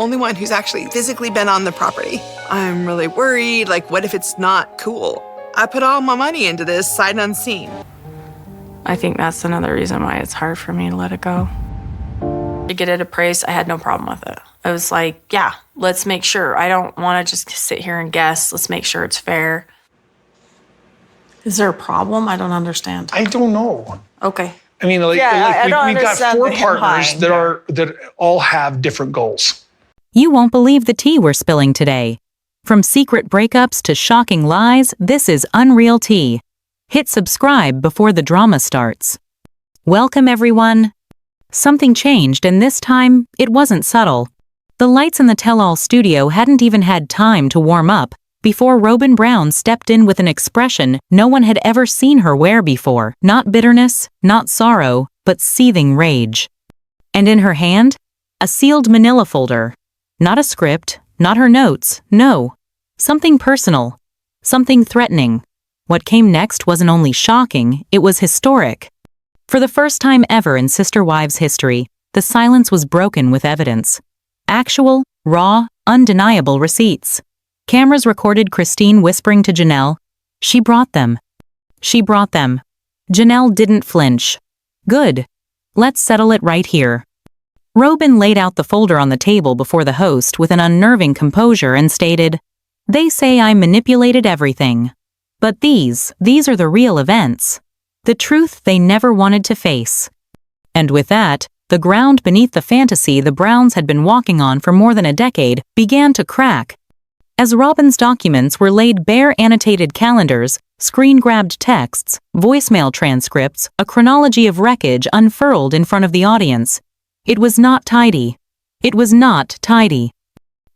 Only one who's actually physically been on the property. I'm really worried, like what if it's not cool? I put all my money into this sight unseen. I think that's another reason why it's hard for me to let it go. To get it appraised, I had no problem with it. I was like, yeah, let's make sure. I don't want to just sit here and guess. Let's make sure it's fair. Is there a problem? I don't understand. I don't know. Okay. I mean, we've got 4 partners that all have different goals. You won't believe the tea we're spilling today. From secret breakups to shocking lies, this is Unreal Tea. Hit subscribe before the drama starts. Welcome, everyone. Something changed, and this time, it wasn't subtle. The lights in the tell-all studio hadn't even had time to warm up before Robyn Brown stepped in with an expression no one had ever seen her wear before. Not bitterness, not sorrow, but seething rage. And in her hand, a sealed manila folder. Not a script, not her notes, no. Something personal, something threatening. What came next wasn't only shocking, it was historic. For the first time ever in Sister Wives history, the silence was broken with evidence. Actual, raw, undeniable receipts. Cameras recorded Christine whispering to Janelle, "She brought them. She brought them." Janelle didn't flinch. Good. Let's settle it right here. Robyn laid out the folder on the table before the host with an unnerving composure and stated, "They say I manipulated everything. But these are the real events. The truth they never wanted to face." And with that, the ground beneath the fantasy the Browns had been walking on for more than a decade began to crack. As Robyn's documents were laid bare, annotated calendars, screen-grabbed texts, voicemail transcripts, a chronology of wreckage unfurled in front of the audience. It was not tidy. It was not tidy.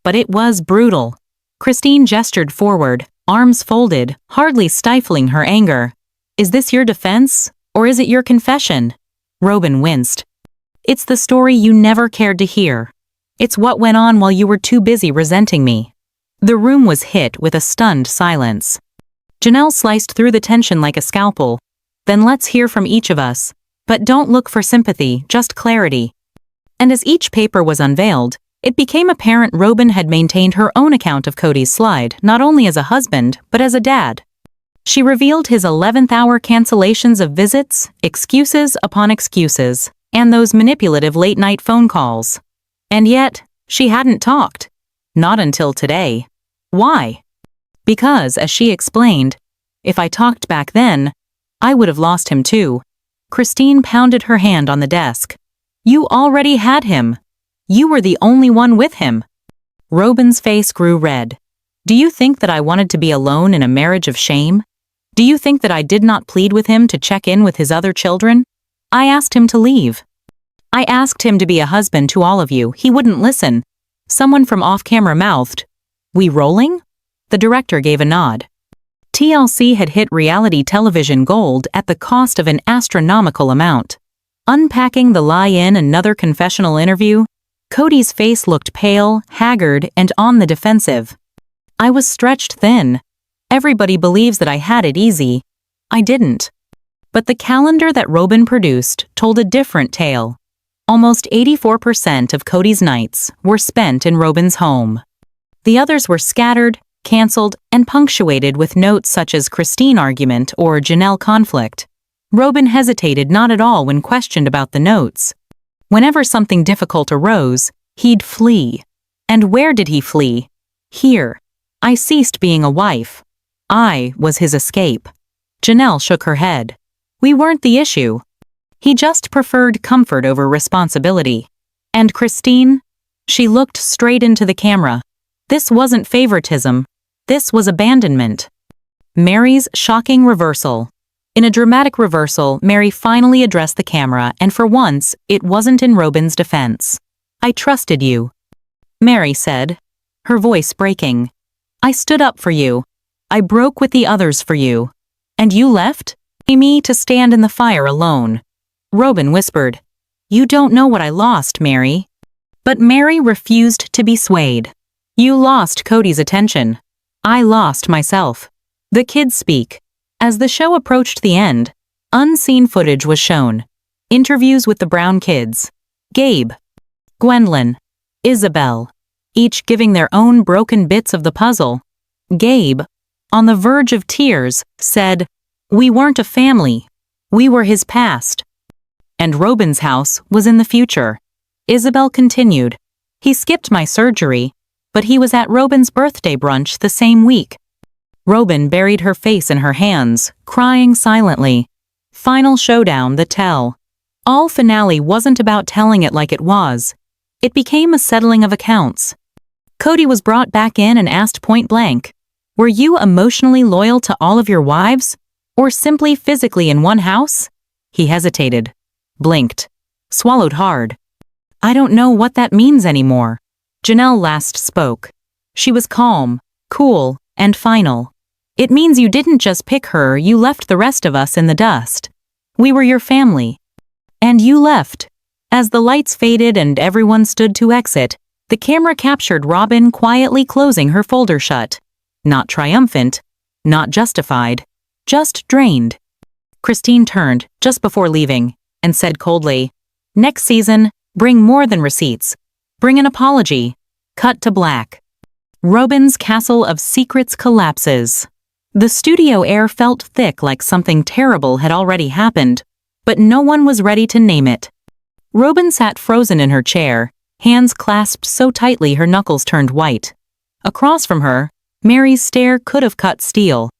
But it was brutal. Christine gestured forward, arms folded, hardly stifling her anger. "Is this your defense, or is it your confession?" Robyn winced. "It's the story you never cared to hear. It's what went on while you were too busy resenting me." The room was hit with a stunned silence. Janelle sliced through the tension like a scalpel. "Then let's hear from each of us. But don't look for sympathy, just clarity." And as each paper was unveiled, it became apparent Robyn had maintained her own account of Kody's slide, not only as a husband, but as a dad. She revealed his 11th-hour cancellations of visits, excuses upon excuses, and those manipulative late-night phone calls. And yet, she hadn't talked. Not until today. Why? Because, as she explained, "If I talked back then, I would have lost him too." Christine pounded her hand on the desk. "You already had him. You were the only one with him." Robyn's face grew red. "Do you think that I wanted to be alone in a marriage of shame? Do you think that I did not plead with him to check in with his other children? I asked him to leave. I asked him to be a husband to all of you. He wouldn't listen." Someone from off-camera mouthed, "We rolling?" The director gave a nod. TLC had hit reality television gold at the cost of an astronomical amount. Unpacking the lie in another confessional interview, Kody's face looked pale, haggard, and on the defensive. "I was stretched thin. Everybody believes that I had it easy. I didn't." But the calendar that Robyn produced told a different tale. Almost 84% of Kody's nights were spent in Robyn's home. The others were scattered, canceled, and punctuated with notes such as Christine argument or Janelle conflict. Robyn hesitated not at all when questioned about the notes. Whenever something difficult arose, he'd flee. And where did he flee? Here. "I ceased being a wife. I was his escape." Janelle shook her head. "We weren't the issue. He just preferred comfort over responsibility." And Christine? She looked straight into the camera. This wasn't favoritism. This was abandonment. Meri's shocking reversal. In a dramatic reversal, Meri finally addressed the camera, and for once, it wasn't in Robyn's defense. "I trusted you," Meri said, her voice breaking. "I stood up for you. I broke with the others for you. And you left? Me to stand in the fire alone." Robyn whispered, "You don't know what I lost, Meri." But Meri refused to be swayed. "You lost Kody's attention. I lost myself." The kids speak. As the show approached the end, unseen footage was shown. Interviews with the Brown kids. Gabe, Gwendlyn, Isabel, each giving their own broken bits of the puzzle. Gabe, on the verge of tears, said, "We weren't a family. We were his past." And Robyn's house was in the future. Isabel continued, "He skipped my surgery, but he was at Robyn's birthday brunch the same week." Robyn buried her face in her hands, crying silently. Final showdown, the tell. All finale wasn't about telling it like it was. It became a settling of accounts. Kody was brought back in and asked point blank, "Were you emotionally loyal to all of your wives? Or simply physically in one house?" He hesitated, blinked, swallowed hard. "I don't know what that means anymore." Janelle last spoke. She was calm, cool, and final. "It means you didn't just pick her, you left the rest of us in the dust. We were your family. And you left." As the lights faded and everyone stood to exit, the camera captured Robyn quietly closing her folder shut. Not triumphant, not justified, just drained. Christine turned, just before leaving, and said coldly, "Next season, bring more than receipts. Bring an apology." Cut to black. Robyn's castle of secrets collapses. The studio air felt thick like something terrible had already happened, but no one was ready to name it. Robyn sat frozen in her chair, hands clasped so tightly her knuckles turned white. Across from her, Meri's stare could have cut steel.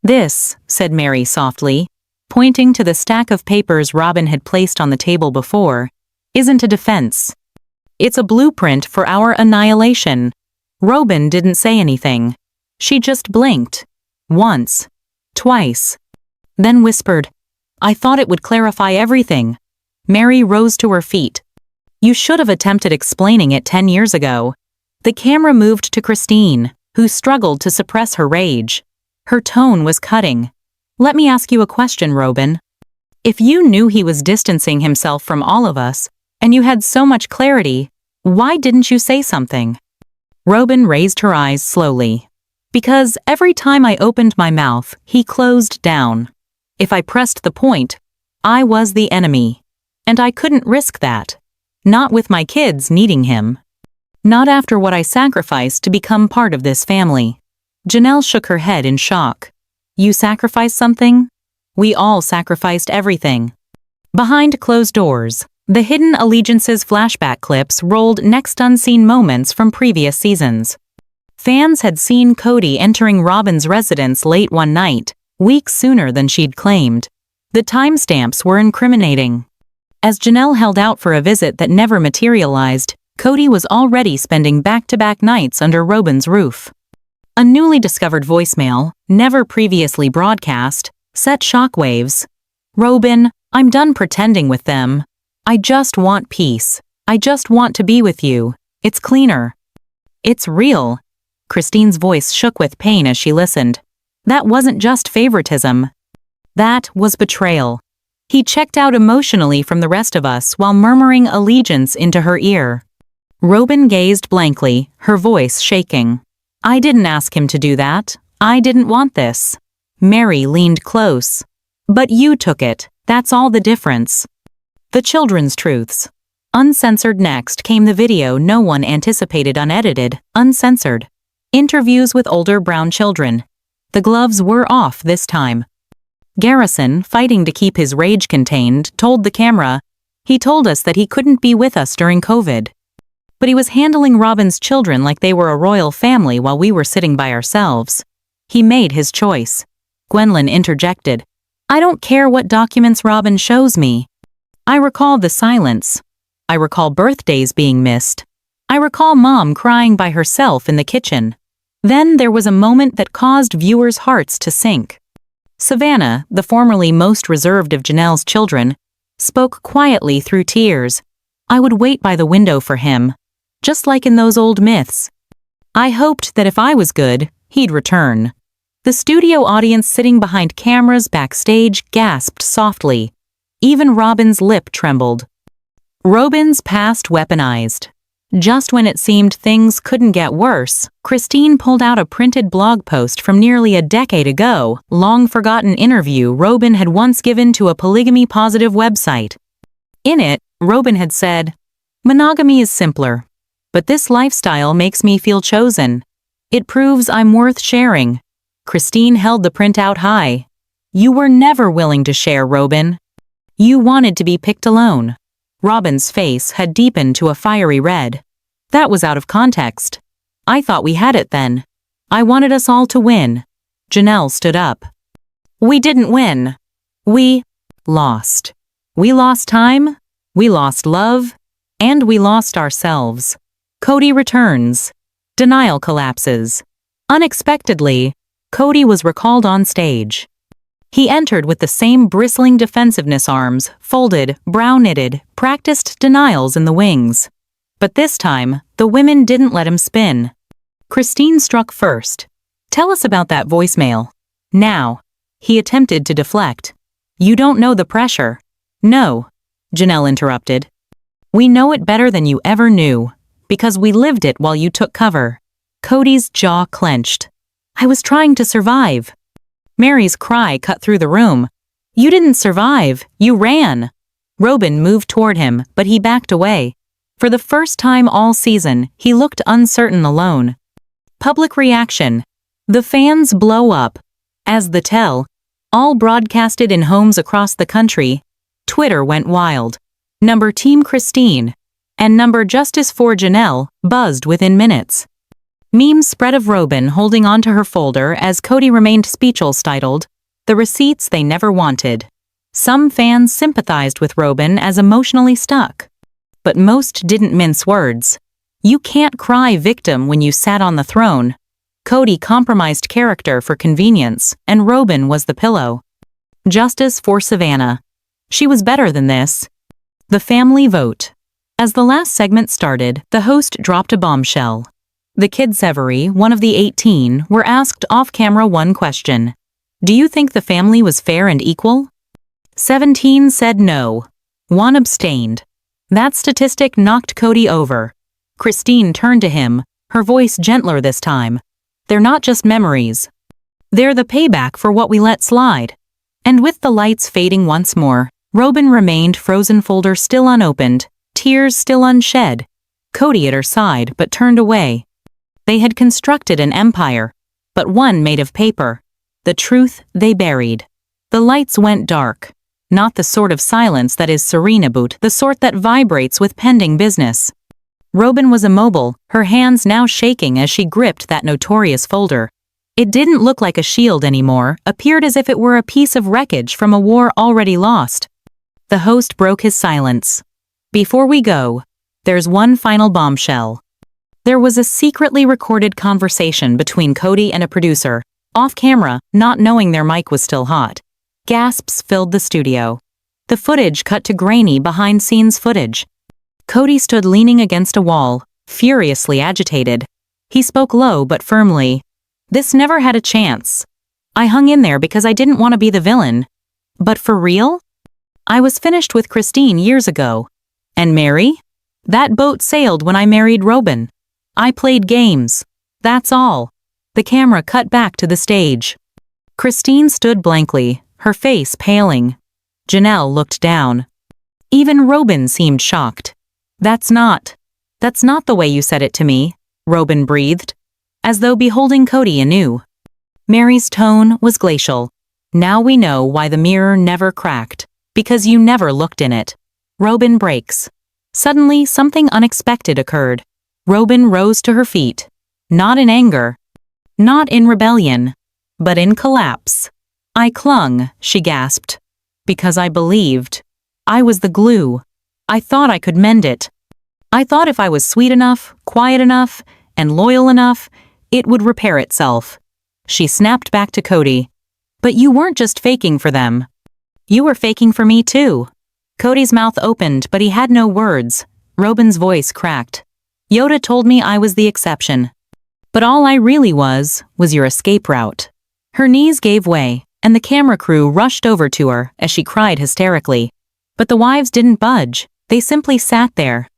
"This," said Meri softly, pointing to the stack of papers Robyn had placed on the table before, "isn't a defense. It's a blueprint for our annihilation." Robyn didn't say anything. She just blinked. Once. Twice. Then whispered, "I thought it would clarify everything." Meri rose to her feet. "You should have attempted explaining it 10 years ago." The camera moved to Christine, who struggled to suppress her rage. Her tone was cutting. "Let me ask you a question, Robyn. If you knew he was distancing himself from all of us, and you had so much clarity, why didn't you say something?" Robyn raised her eyes slowly. "Because every time I opened my mouth, he closed down. If I pressed the point, I was the enemy. And I couldn't risk that. Not with my kids needing him. Not after what I sacrificed to become part of this family." Janelle shook her head in shock. "You sacrificed something?" "We all sacrificed everything." Behind closed doors, the Hidden Allegiances flashback clips rolled next unseen moments from previous seasons. Fans had seen Kody entering Robyn's residence late one night, weeks sooner than she'd claimed. The timestamps were incriminating. As Janelle held out for a visit that never materialized, Kody was already spending back-to-back nights under Robyn's roof. A newly discovered voicemail, never previously broadcast, set shockwaves. "Robyn, I'm done pretending with them. I just want peace. I just want to be with you. It's cleaner." "It's real." Christine's voice shook with pain as she listened. "That wasn't just favoritism. That was betrayal. He checked out emotionally from the rest of us while murmuring allegiance into her ear." Robyn gazed blankly, her voice shaking. "I didn't ask him to do that. I didn't want this." Meri leaned close. "But you took it. That's all the difference." The children's truths. Uncensored. Next came the video no one anticipated. Unedited, uncensored. Interviews with older Brown children. The gloves were off this time. Garrison, fighting to keep his rage contained, told the camera, "He told us that he couldn't be with us during COVID. But he was handling Robyn's children like they were a royal family while we were sitting by ourselves. He made his choice." Gwendlyn interjected, "I don't care what documents Robyn shows me. I recall the silence. I recall birthdays being missed. I recall Mom crying by herself in the kitchen. Then there was a moment that caused viewers' hearts to sink." Savannah, the formerly most reserved of Janelle's children, spoke quietly through tears. "I would wait by the window for him, just like in those old myths. I hoped that if I was good, he'd return." The studio audience sitting behind cameras backstage gasped softly. Even Robyn's lip trembled. Robyn's past weaponized. Just when it seemed things couldn't get worse, Christine pulled out a printed blog post from nearly a decade ago, long-forgotten interview Robyn had once given to a polygamy-positive website. In it, Robyn had said, "Monogamy is simpler, But this lifestyle makes me feel chosen. It proves I'm worth sharing. Christine held the printout high. You were never willing to share, Robyn. You wanted to be picked alone. Robyn's face had deepened to a fiery red. That was out of context. I thought we had it then. I wanted us all to win. Janelle stood up. We didn't win. We lost. We lost time, we lost love, and we lost ourselves. Kody returns. Denial collapses. Unexpectedly, Kody was recalled on stage. He entered with the same bristling defensiveness arms, folded, brow-knitted, practiced denials in the wings. But this time, the women didn't let him spin. Christine struck first. Tell us about that voicemail. Now. He attempted to deflect. You don't know the pressure. No, Janelle interrupted. We know it better than you ever knew, because we lived it while you took cover. Kody's jaw clenched. I was trying to survive. Meri's cry cut through the room. You didn't survive, you ran. Robyn moved toward him, but he backed away. For the first time all season, he looked uncertain alone. Public reaction. The fans blow up. As the tell, all broadcasted in homes across the country, Twitter went wild. Number Team Christine and number Justice for Janelle buzzed within minutes. Memes spread of Robyn holding onto her folder as Kody remained speechless, titled, The Receipts They Never Wanted. Some fans sympathized with Robyn as emotionally stuck. But most didn't mince words. You can't cry victim when you sat on the throne. Kody compromised character for convenience, and Robyn was the pillow. Justice for Savannah. She was better than this. The family vote. As the last segment started, the host dropped a bombshell. The kids Severi, one of the 18, were asked off-camera one question. Do you think the family was fair and equal? 17 said no. 1 abstained. That statistic knocked Kody over. Christine turned to him, her voice gentler this time. They're not just memories. They're the payback for what we let slide. And with the lights fading once more, Robyn remained frozen, folder still unopened, tears still unshed. Kody at her side but turned away. They had constructed an empire, but one made of paper. The truth they buried. The lights went dark. Not the sort of silence that is serene about, the sort that vibrates with pending business. Robyn was immobile, her hands now shaking as she gripped that notorious folder. It didn't look like a shield anymore, appeared as if it were a piece of wreckage from a war already lost. The host broke his silence. Before we go, there's one final bombshell. There was a secretly recorded conversation between Kody and a producer, off camera, not knowing their mic was still hot. Gasps filled the studio. The footage cut to grainy behind-scenes footage. Kody stood leaning against a wall, furiously agitated. He spoke low but firmly. This never had a chance. I hung in there because I didn't want to be the villain. But for real? I was finished with Christine years ago. And Meri? That boat sailed when I married Robyn. I played games. That's all. The camera cut back to the stage. Christine stood blankly, her face paling. Janelle looked down. Even Robyn seemed shocked. That's not the way you said it to me, Robyn breathed, as though beholding Kody anew. Meri's tone was glacial. Now we know why the mirror never cracked, because you never looked in it. Robyn breaks. Suddenly, something unexpected occurred. Robyn rose to her feet. Not in anger. Not in rebellion. But in collapse. I clung, she gasped. Because I believed. I was the glue. I thought I could mend it. I thought if I was sweet enough, quiet enough, and loyal enough, it would repair itself. She snapped back to Kody. But you weren't just faking for them. You were faking for me too. Kody's mouth opened, but he had no words. Robyn's voice cracked. Yoda told me I was the exception. But all I really was your escape route. Her knees gave way, and the camera crew rushed over to her as she cried hysterically. But the wives didn't budge. They simply sat there.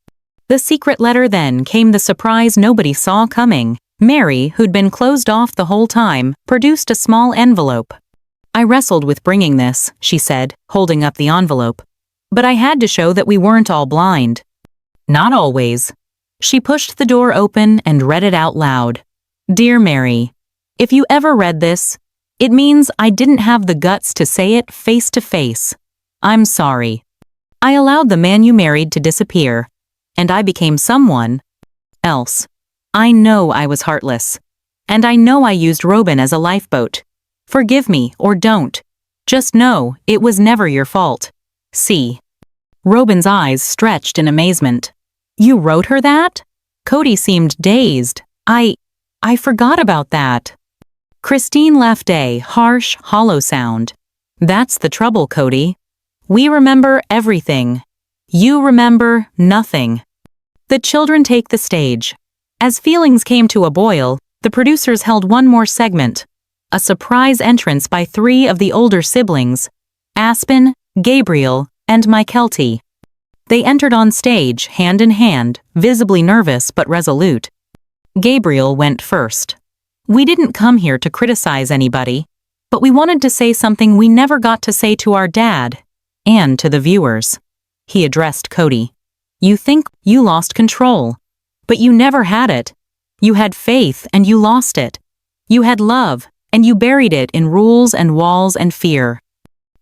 The secret letter then came, the surprise nobody saw coming. Meri, who'd been closed off the whole time, produced a small envelope. I wrestled with bringing this, she said, holding up the envelope. But I had to show that we weren't all blind. Not always. She pushed the door open and read it out loud. Dear Meri, if you ever read this, it means I didn't have the guts to say it face to face. I'm sorry. I allowed the man you married to disappear, and I became someone else. I know I was heartless, and I know I used Robyn as a lifeboat. Forgive me or don't. Just know it was never your fault. See. Robyn's eyes stretched in amazement. You wrote her that? Kody seemed dazed. I forgot about that. Christine left a harsh, hollow sound. That's the trouble, Kody. We remember everything. You remember nothing. The children take the stage. As feelings came to a boil, the producers held one more segment. A surprise entrance by 3 of the older siblings, Aspen, Gabriel, and Mykelti. They entered on stage, hand in hand, visibly nervous but resolute. Gabriel went first. We didn't come here to criticize anybody, but we wanted to say something we never got to say to our dad, and to the viewers. He addressed Kody. You think you lost control, but you never had it. You had faith and you lost it. You had love, and you buried it in rules and walls and fear.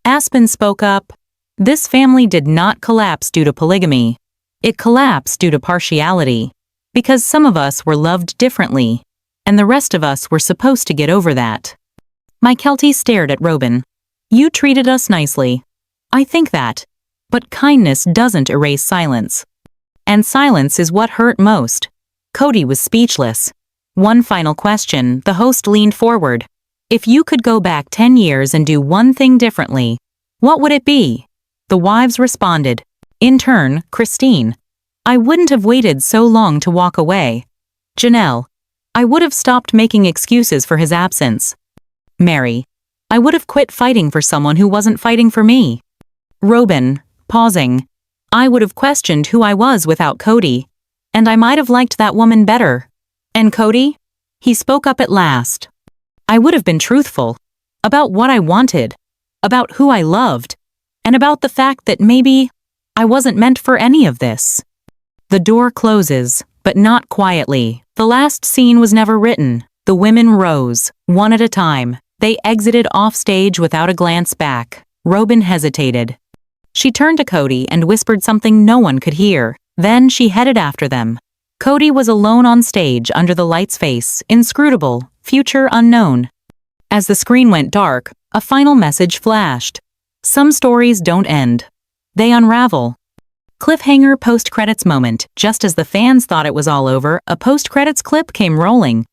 Aspen spoke up. This family did not collapse due to polygamy. It collapsed due to partiality, because some of us were loved differently, and the rest of us were supposed to get over that. Mykelti stared at Robyn. You treated us nicely. I think that. But kindness doesn't erase silence. And silence is what hurt most. Kody was speechless. One final question, the host leaned forward. If you could go back 10 years and do one thing differently, what would it be? The wives responded. In turn, Christine. I wouldn't have waited so long to walk away. Janelle. I would have stopped making excuses for his absence. Meri. I would have quit fighting for someone who wasn't fighting for me. Robyn, pausing. I would have questioned who I was without Kody, and I might have liked that woman better. And Kody? He spoke up at last. I would have been truthful. About what I wanted. About who I loved. And about the fact that maybe I wasn't meant for any of this. The door closes, but not quietly. The last scene was never written. The women rose, one at a time. They exited off stage without a glance back. Robyn hesitated. She turned to Kody and whispered something no one could hear. Then she headed after them. Kody was alone on stage under the light's face, inscrutable, future unknown. As the screen went dark, a final message flashed. Some stories don't end. They unravel. Cliffhanger post-credits moment. Just as the fans thought it was all over, a post-credits clip came rolling.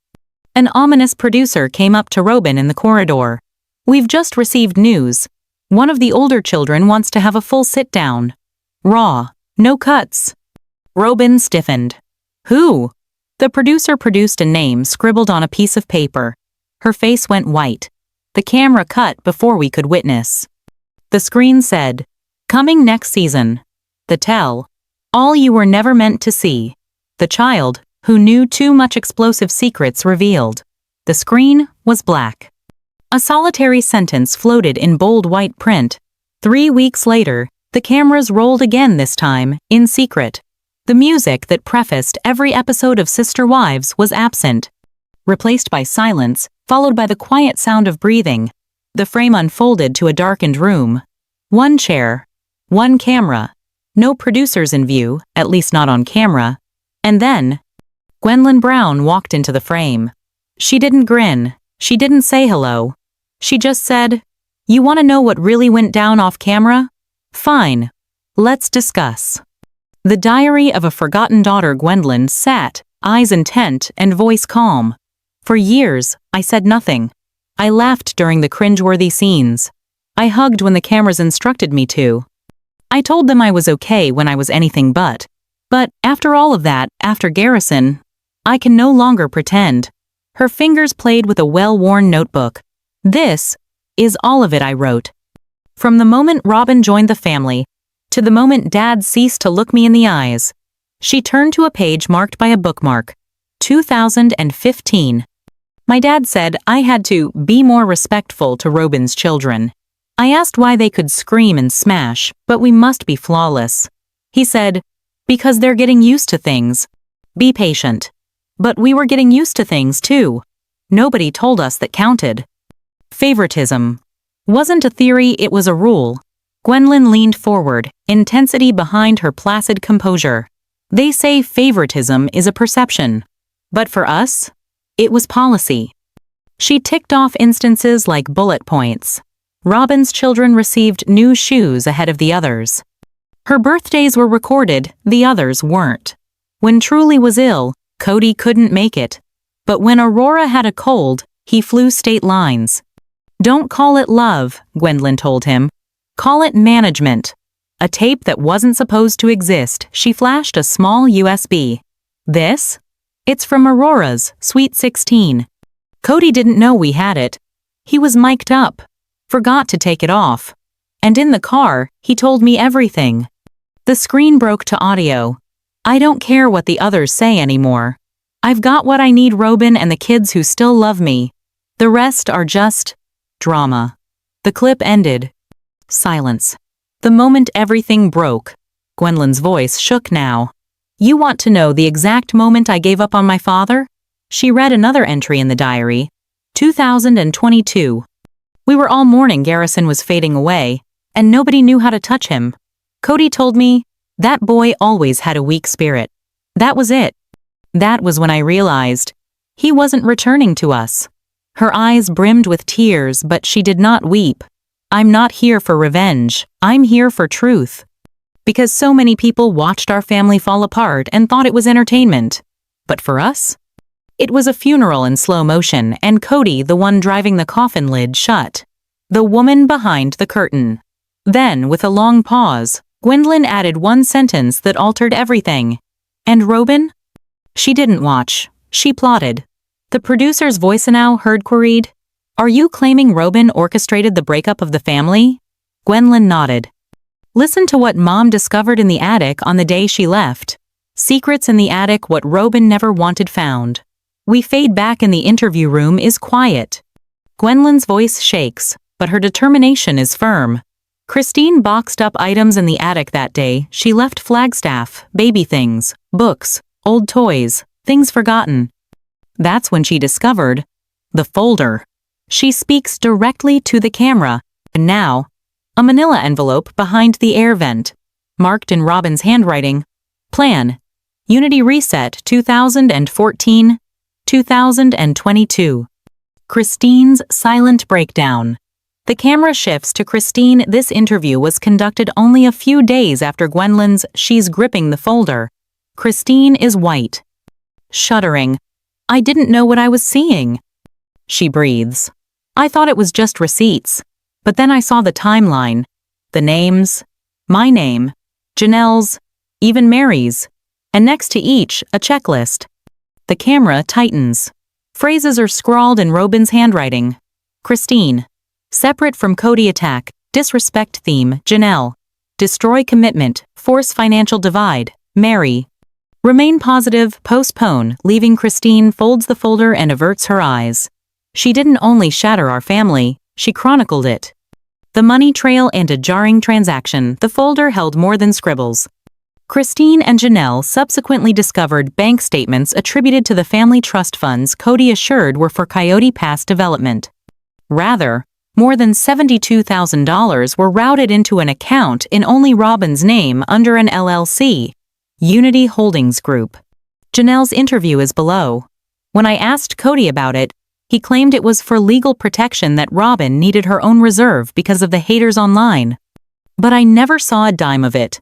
An ominous producer came up to Robyn in the corridor. We've just received news. One of the older children wants to have a full sit-down. Raw. No cuts. Robyn stiffened. Who? The producer produced a name scribbled on a piece of paper. Her face went white. The camera cut before we could witness. The screen said, coming next season. The tell. All you were never meant to see. The child, who knew too much explosive secrets revealed. The screen was black. A solitary sentence floated in bold white print. 3 weeks later, the cameras rolled again, this time, in secret. The music that prefaced every episode of Sister Wives was absent. Replaced by silence, followed by the quiet sound of breathing. The frame unfolded to a darkened room. One chair. One camera. No producers in view, at least not on camera. And then, Gwendlyn Brown walked into the frame. She didn't grin. She didn't say hello. She just said, "You want to know what really went down off camera? Fine. Let's discuss." The diary of a forgotten daughter, Gwendlyn, sat, eyes intent and voice calm. For years, I said nothing. I laughed during the cringeworthy scenes. I hugged when the cameras instructed me to. I told them I was okay when I was anything but. But after all of that, after Garrison, I can no longer pretend. Her fingers played with a well-worn notebook. This is all of it I wrote. From the moment Robyn joined the family, to the moment Dad ceased to look me in the eyes. She turned to a page marked by a bookmark. 2015. My dad said I had to be more respectful to Robyn's children. I asked why they could scream and smash, but we must be flawless. He said, because they're getting used to things. Be patient. But we were getting used to things too. Nobody told us that counted. Favoritism. Wasn't a theory, it was a rule. Gwendlyn leaned forward, intensity behind her placid composure. They say favoritism is a perception. But for us, it was policy. She ticked off instances like bullet points. Robyn's children received new shoes ahead of the others. Her birthdays were recorded, the others weren't. When Truly was ill, Kody couldn't make it. But when Aurora had a cold, he flew state lines. Don't call it love, Gwendlyn told him. Call it management. A tape that wasn't supposed to exist, she flashed a small USB. This? It's from Aurora's Sweet 16. Kody didn't know we had it. He was mic'd up. Forgot to take it off. And in the car, he told me everything. The screen broke to audio. I don't care what the others say anymore. I've got what I need, Robyn and the kids who still love me. The rest are just drama. The clip ended. Silence. The moment everything broke. Gwendlyn's voice shook now. You want to know the exact moment I gave up on my father? She read another entry in the diary. 2022. We were all mourning Garrison was fading away, and nobody knew how to touch him. Kody told me, that boy always had a weak spirit. That was it. That was when I realized he wasn't returning to us. Her eyes brimmed with tears, but she did not weep. I'm not here for revenge. I'm here for truth. Because so many people watched our family fall apart and thought it was entertainment. But for us, it was a funeral in slow motion, and Kody the one driving the coffin lid shut. The woman behind the curtain. Then, with a long pause, Gwendlyn added one sentence that altered everything. And Robyn? She didn't watch. She plotted. The producer's voice now heard queried, Are you claiming Robyn orchestrated the breakup of the family? Gwendlyn nodded. Listen to what Mom discovered in the attic on the day she left. Secrets in the attic what Robyn never wanted found. We fade back in the interview room is quiet. Gwendlyn's voice shakes, but her determination is firm. Christine boxed up items in the attic that day. She left Flagstaff, baby things, books, old toys, things forgotten. That's when she discovered the folder. She speaks directly to the camera, and now, a manila envelope behind the air vent, marked in Robyn's handwriting, Plan, Unity Reset 2014, 2022. Christine's silent breakdown. The camera shifts to Christine. This interview was conducted only a few days after Gwendlyn's She's Gripping the Folder. Christine is white. Shuddering. I didn't know what I was seeing. She breathes. I thought it was just receipts. But then I saw the timeline. The names. My name. Janelle's. Even Meri's. And next to each, a checklist. The camera tightens. Phrases are scrawled in Robyn's handwriting. Christine. Separate from Kody attack. Disrespect theme. Janelle. Destroy commitment. Force financial divide. Meri. Remain positive. Postpone. Leaving Christine folds the folder and averts her eyes. She didn't only shatter our family, she chronicled it. The money trail and a jarring transaction. The folder held more than scribbles. Christine and Janelle subsequently discovered bank statements attributed to the family trust funds Kody assured were for Coyote Pass development. Rather, more than $72,000 were routed into an account in only Robyn's name under an LLC, Unity Holdings Group. Janelle's interview is below. When I asked Kody about it, he claimed it was for legal protection that Robyn needed her own reserve because of the haters online. But I never saw a dime of it.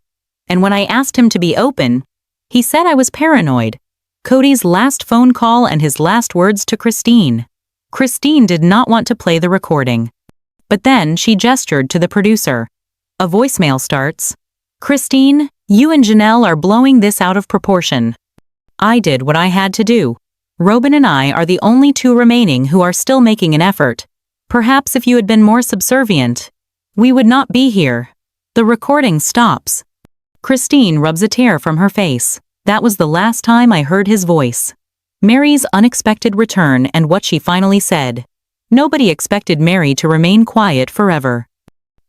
And when I asked him to be open, he said I was paranoid. Kody's last phone call and his last words to Christine. Christine did not want to play the recording. But then she gestured to the producer. A voicemail starts. Christine, you and Janelle are blowing this out of proportion. I did what I had to do. Robyn and I are the only two remaining who are still making an effort. Perhaps if you had been more subservient, we would not be here. The recording stops. Christine rubs a tear from her face. That was the last time I heard his voice. Meri's unexpected return and what she finally said. Nobody expected Meri to remain quiet forever.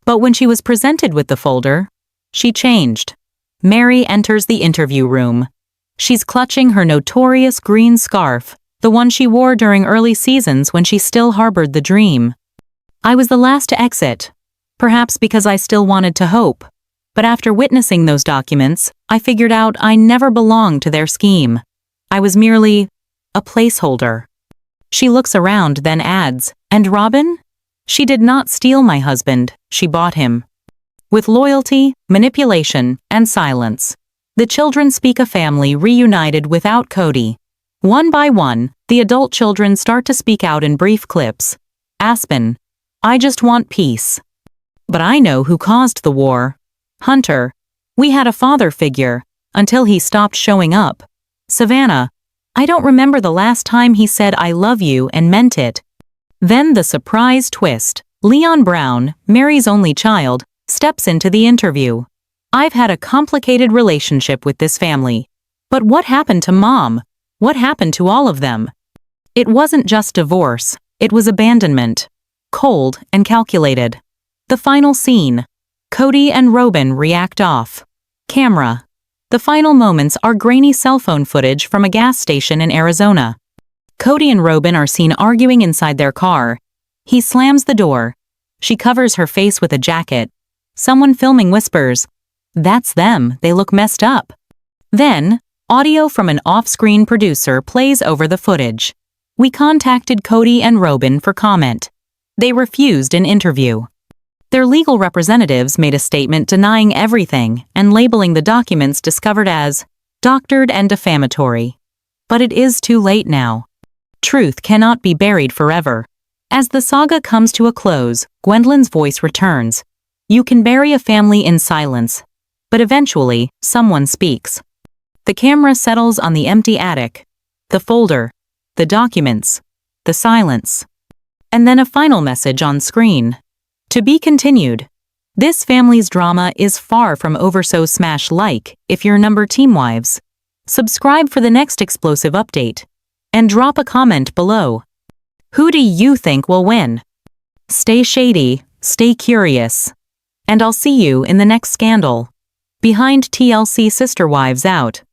But when she was presented with the folder, she changed. Meri enters the interview room. She's clutching her notorious green scarf, the one she wore during early seasons when she still harbored the dream. I was the last to exit, perhaps because I still wanted to hope. But after witnessing those documents, I figured out I never belonged to their scheme. I was merely a placeholder. She looks around, then adds, "And Robyn? She did not steal my husband, she bought him." With loyalty, manipulation, and silence, the children speak a family reunited without Kody. One by one, the adult children start to speak out in brief clips. Aspen, "I just want peace. But I know who caused the war. Hunter, we had a father figure, until he stopped showing up. Savannah, I don't remember the last time he said I love you and meant it." Then the surprise twist. Leon Brown, Meri's only child, steps into the interview. "I've had a complicated relationship with this family. But what happened to Mom? What happened to all of them?" It wasn't just divorce, it was abandonment. Cold and calculated. The final scene. Kody and Robyn react off. Camera. The final moments are grainy cell phone footage from a gas station in Arizona. Kody and Robyn are seen arguing inside their car. He slams the door. She covers her face with a jacket. Someone filming whispers, "That's them, they look messed up." Then, audio from an off-screen producer plays over the footage. We contacted Kody and Robyn for comment. They refused an interview. Their legal representatives made a statement denying everything and labeling the documents discovered as doctored and defamatory. But it is too late now. Truth cannot be buried forever. As the saga comes to a close, Gwendlyn's voice returns. You can bury a family in silence, but eventually, someone speaks. The camera settles on the empty attic, the folder, the documents, the silence. And then a final message on screen. To be continued. This family's drama is far from over-so smash-like if you're number Team Wives. Subscribe for the next explosive update. And drop a comment below. Who do you think will win? Stay shady, stay curious. And I'll see you in the next scandal. Behind TLC Sister Wives out.